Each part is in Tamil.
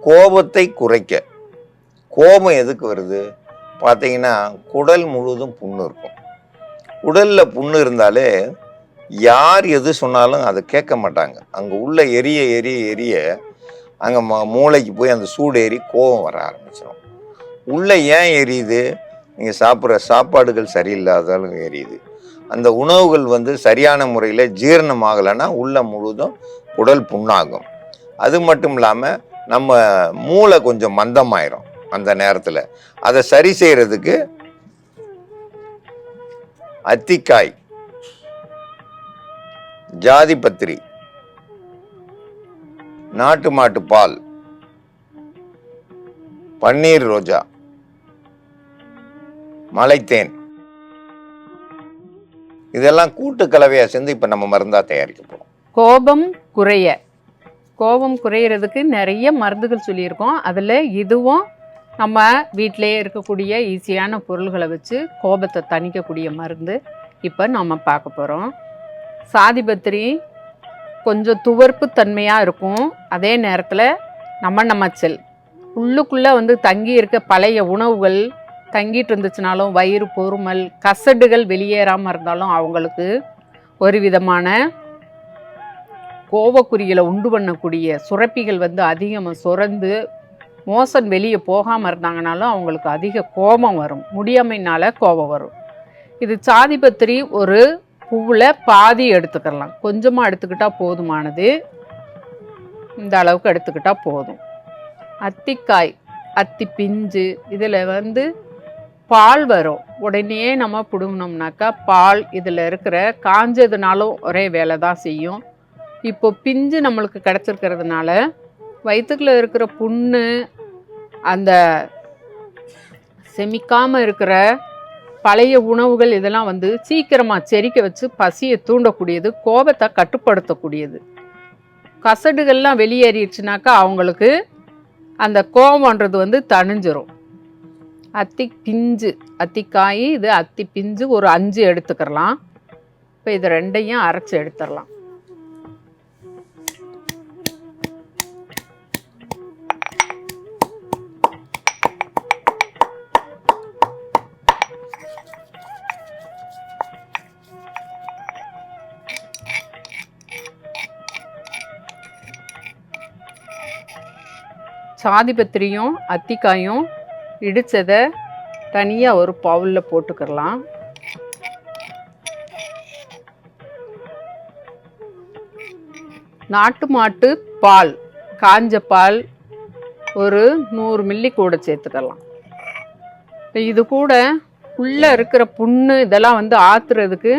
கோபத்தை குறைக்க. கோபம் எதுக்கு வருது பார்த்தீங்கன்னா, குடல் முழுவதும் புண்ணு இருக்கும். உடல்ல புண்ணு இருந்தாலே யார் எது சொன்னாலும் அதை கேட்க மாட்டாங்க. அங்கே உள்ள எரிய எரிய எரிய அங்கே மூளைக்கு போய் அந்த சூடு ஏறி கோபம் வர ஆரம்பிச்சிடும். உள்ள ஏன் எரியுது? நீங்கள் சாப்பிட்ற சாப்பாடுகள் சரியில்லாதாலும் எரியுது. அந்த உணவுகள் சரியான முறையில் ஜீரணம் ஆகலைன்னா உள்ள முழுதும் உடல் புண்ணாகும். அது மட்டும் இல்லாமல் நம்ம மூளை கொஞ்சம் மந்தமாயிரும். அந்த நேரத்தில் அதை சரி செய்யறதுக்கு அத்திக்காய், ஜாதிபத்திரி, நாட்டு மாட்டு பால், பன்னீர் ரோஜா, மலைத்தேன், இதெல்லாம் கூட்டு கலவையா சேர்ந்து இப்ப நம்ம மருந்தா தயாரிக்க போறோம். கோபம் குறையிறதுக்கு நிறைய மருந்துகள் சொல்லியிருக்கோம். அதில் இதுவும் நம்ம வீட்டிலேயே இருக்கக்கூடிய ஈஸியான பொருள்களை வச்சு கோபத்தை தணிக்கக்கூடிய மருந்து இப்போ நம்ம பார்க்க போகிறோம். சாதிபத்திரி கொஞ்சம் துவர்ப்பு தன்மையாக இருக்கும். அதே நேரத்தில் நமச்சல் உள்ளுக்குள்ளே தங்கி இருக்க பழைய உணவுகள் தங்கிட்டு இருந்துச்சுனாலும் வயிறு பொறுமல், கசடுகள் வெளியேறாமல் இருந்தாலும் அவங்களுக்கு ஒரு விதமான கோபக்குறிகளை உண்டு பண்ணக்கூடிய சுரப்பிகள் அதிகமாக சுரந்து மோசன் வெளியே போகாமல் இருந்தாங்கனாலும் அவங்களுக்கு அதிக கோபம் வரும். முடியாமைனால கோபம் வரும். இது சாதிபத்திரி ஒரு பூவில் பாதி எடுத்துக்கலாம். கொஞ்சமாக எடுத்துக்கிட்டால் போதுமானது. இந்த அளவுக்கு எடுத்துக்கிட்டால் போதும். அத்திக்காய், அத்தி பிஞ்சு, இதில் பால் வரும். உடனே நம்ம பிடுங்கினோம்னாக்கா பால் இதில் இருக்கிற காஞ்சதுனாலும் ஒரே வேலை தான் செய்யும். இப்போ பிஞ்சு நம்மளுக்கு கிடச்சிருக்கிறதுனால வயிற்றுக்குள்ள இருக்கிற புண்ணு, அந்த செமிக்காமல் இருக்கிற பழைய உணவுகள் இதெல்லாம் சீக்கிரமாக செரிக்க வச்சு பசியை தூண்டக்கூடியது, கோபத்தை கட்டுப்படுத்தக்கூடியது. கசடுகள்லாம் வெளியேறிடுச்சுனாக்கா அவங்களுக்கு அந்த கோபம்ன்றது தணிஞ்சிரும். அத்தி பிஞ்சு, அத்திக்காய், இது அத்தி பிஞ்சு ஒரு 5 எடுத்துக்கிறலாம். இப்போ இது ரெண்டையும் அரைச்சி எடுத்துடலாம். சாதிபத்திரியும் அத்திக்காயும் இடித்ததை தனியாக ஒரு பவுலில் போட்டுக்கிறலாம். நாட்டு மாட்டு பால், காஞ்ச பால் ஒரு 100 மில்லி கூட சேர்த்துக்கலாம். இது கூட உள்ளே இருக்கிற புண்ணு இதெல்லாம் ஆத்துறதுக்கு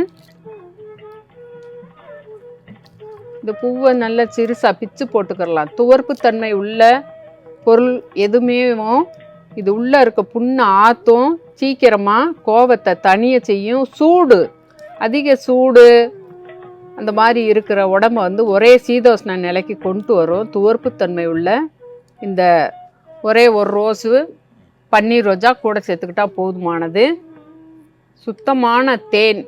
இந்த பூவை நல்லா சிறுசாக பிச்சு போட்டுக்கிறலாம். துவர்ப்பு தன்மை உள்ள பொருள் எதுவுமே இது உள்ளே இருக்க புண்ணை ஆற்றும், சீக்கிரமாக கோபத்தை தனிய செய்யும். சூடு, அதிக சூடு அந்த மாதிரி இருக்கிற உடம்பை ஒரே சீதோஷ்ண நிலைக்கு கொண்டு வரும். துவர்ப்புத்தன்மை உள்ள இந்த ஒரே ஒரு ரோஸு பன்னீர் ரோஜா கூட சேர்த்துக்கிட்டா போதுமானது. சுத்தமான தேன்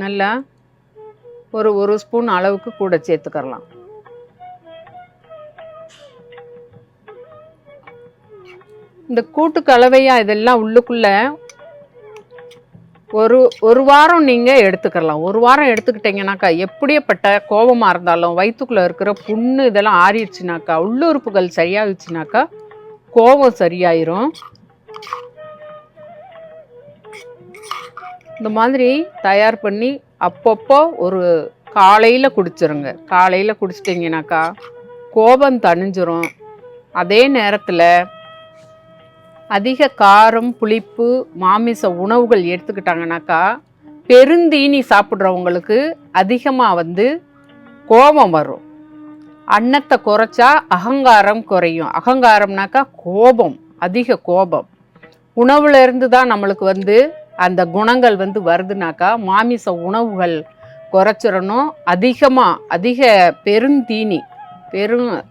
நல்லா ஒரு ஸ்பூன் அளவுக்கு கூட சேர்த்துக்கலாம். இந்த கூட்டு கலவையாக இதெல்லாம் உள்ளுக்குள்ள ஒரு வாரம் நீங்கள் எடுத்துக்கலாம். ஒரு வாரம் எடுத்துக்கிட்டிங்கனாக்கா எப்படியப்பட்ட கோபமாக இருந்தாலும் வயிற்றுக்குள்ளே இருக்கிற புண்ணு இதெல்லாம் ஆறிடுச்சுனாக்கா, உள்ளுறுப்புகள் சரியாகிடுச்சுனாக்கா கோபம் சரியாயிரும். இந்த மாதிரி தயார் பண்ணி அப்பப்போ ஒரு காலையில் குடிச்சிருங்க. காலையில் குடிச்சிட்டிங்கனாக்கா கோபம் தணிஞ்சிரும். அதே நேரத்தில் அதிக காரம், புளிப்பு, மாமிச உணவுகள் எடுத்துக்கிட்டாங்கனாக்கா பெருந்தீனி சாப்பிட்றவங்களுக்கு அதிகமாக கோபம் வரும். அன்னத்தை குறைச்சா அகங்காரம் குறையும். அகங்காரம்னாக்கா கோபம், அதிக கோபம். உணவுல இருந்து தான் நம்மளுக்கு அந்த குணங்கள் வருதுனாக்கா மாமிச உணவுகள் குறைச்சிடணும். அதிக பெருந்தீனி,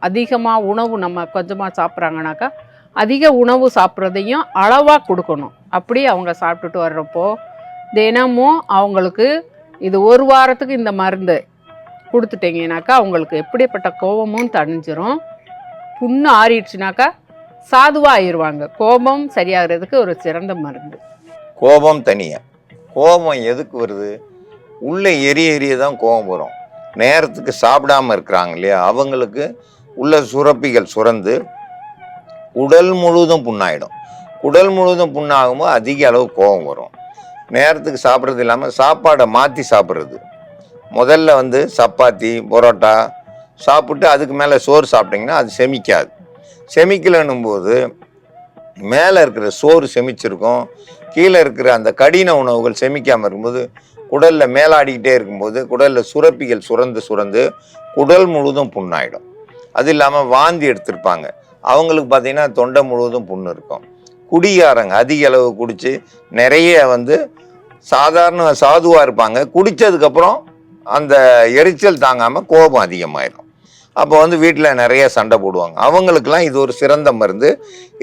அதிகமாக உணவு நம்ம கொஞ்சமாக சாப்பிட்றாங்கனாக்கா அதிக உணவு சாப்பிட்றதையும் அளவாக கொடுக்கணும். அப்படி அவங்க சாப்பிட்டுட்டு வர்றப்போ தினமும் அவங்களுக்கு இது ஒரு வாரத்துக்கு இந்த மருந்து கொடுத்துட்டிங்கனாக்கா அவங்களுக்கு எப்படிப்பட்ட கோபமும் தணிஞ்சிரும். புண்ணு ஆறிடுச்சுனாக்கா சாதுவாக ஆயிடுவாங்க. கோபம் சரியாகிறதுக்கு ஒரு சிறந்த மருந்து. கோபம் தனியாக. கோபம் எதுக்கு வருது? உள்ளே எரிய தான் கோபம் வரும். நேரத்துக்கு சாப்பிடாம இருக்கிறாங்க இல்லையா, அவங்களுக்கு உள்ள சுரப்பிகள் சுரந்து உடல் முழுவதும் புண்ணாயிடும். உடல் முழுவதும் புண்ணாகும்போது அதிக அளவு கோபம் வரும். நேரத்துக்கு சாப்பிட்றது இல்லாமல் சாப்பாடை மாற்றி சாப்பிட்றது. முதல்ல வந்து சப்பாத்தி பரோட்டா சாப்பிட்டு அதுக்கு மேலே சோறு சாப்பிட்டிங்கன்னா அது செமிக்காது. செமிக்கலன்னும் போது மேலே இருக்கிற சோறு செமிச்சிருக்கும், கீழே இருக்கிற அந்த கடின உணவுகள் செமிக்காமல் இருக்கும்போது குடலில் மேலாடிக்கிட்டே இருக்கும்போது குடலில் சுரப்பிகள் சுரந்து குடல் முழுவதும் புண்ணாயிடும். அது இல்லாமல் வாந்தி எடுத்திருப்பாங்க, அவங்களுக்கு பார்த்தீங்கன்னா தொண்டை முழுவதும் புண்ணு இருக்கும். குடிகாரங்க அதிக அளவு குடித்து நிறைய வந்து சாதுவாக இருப்பாங்க, குடித்ததுக்கப்புறம் அந்த எரிச்சல் தாங்காமல் கோபம் அதிகமாயிடும். அப்போ வந்து வீட்டில் நிறைய சண்டை போடுவாங்க. அவங்களுக்கெல்லாம் இது ஒரு சிறந்த மருந்து.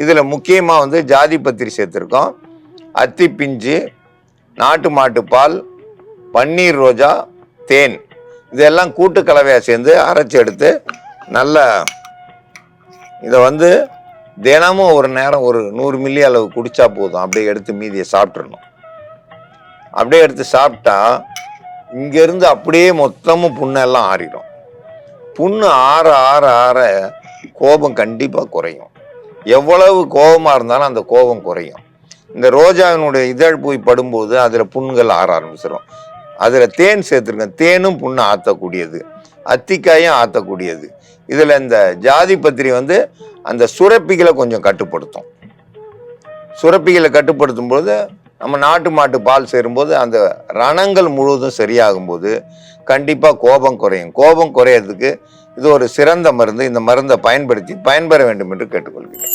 இதில் முக்கியமாக வந்து ஜாதி பத்திரி சேர்த்துருக்கோம், அத்தி பிஞ்சு, நாட்டு மாட்டு பால், பன்னீர் ரோஜா, தேன், இதெல்லாம் கூட்டு கலவையாக சேர்ந்து அரைச்சி எடுத்து நல்லா இதை வந்து தினமும் ஒரு நேரம் ஒரு 100 மில்லி அளவு குடித்தா போதும். அப்படியே எடுத்து மீதியை சாப்பிட்றணும். அப்படியே எடுத்து சாப்பிட்டா இங்கேருந்து அப்படியே மொத்தமும் புண்ணெல்லாம் ஆறிடும். புண்ணு ஆற ஆற ஆற கோபம் கண்டிப்பாக குறையும். எவ்வளவு கோபமாக இருந்தாலும் அந்த கோபம் குறையும். இந்த ரோஜாவினுடைய இதழ் போய் படும்போது அதில் புண்ணுகள் ஆற ஆரம்பிச்சிடும். அதில் தேன் சேர்த்துருக்கேன், தேனும் புண்ணை ஆற்றக்கூடியது, அத்திக்காயும் ஆற்றக்கூடியது. இதில் இந்த ஜாதி பத்திரி வந்து அந்த சுரப்பிகளை கொஞ்சம் கட்டுப்படுத்தும். சுரப்பிகளை கட்டுப்படுத்தும் போது நம்ம நாட்டு மாட்டு பால் சேரும்போது அந்த ரணங்கள் முழுவதும் சரியாகும்போது கண்டிப்பாக கோபம் குறையும். கோபம் குறையிறதுக்கு இது ஒரு சிறந்த மருந்து. இந்த மருந்தை பயன்படுத்தி பயன்பெற வேண்டும் என்று கேட்டுக்கொள்கிறேன்.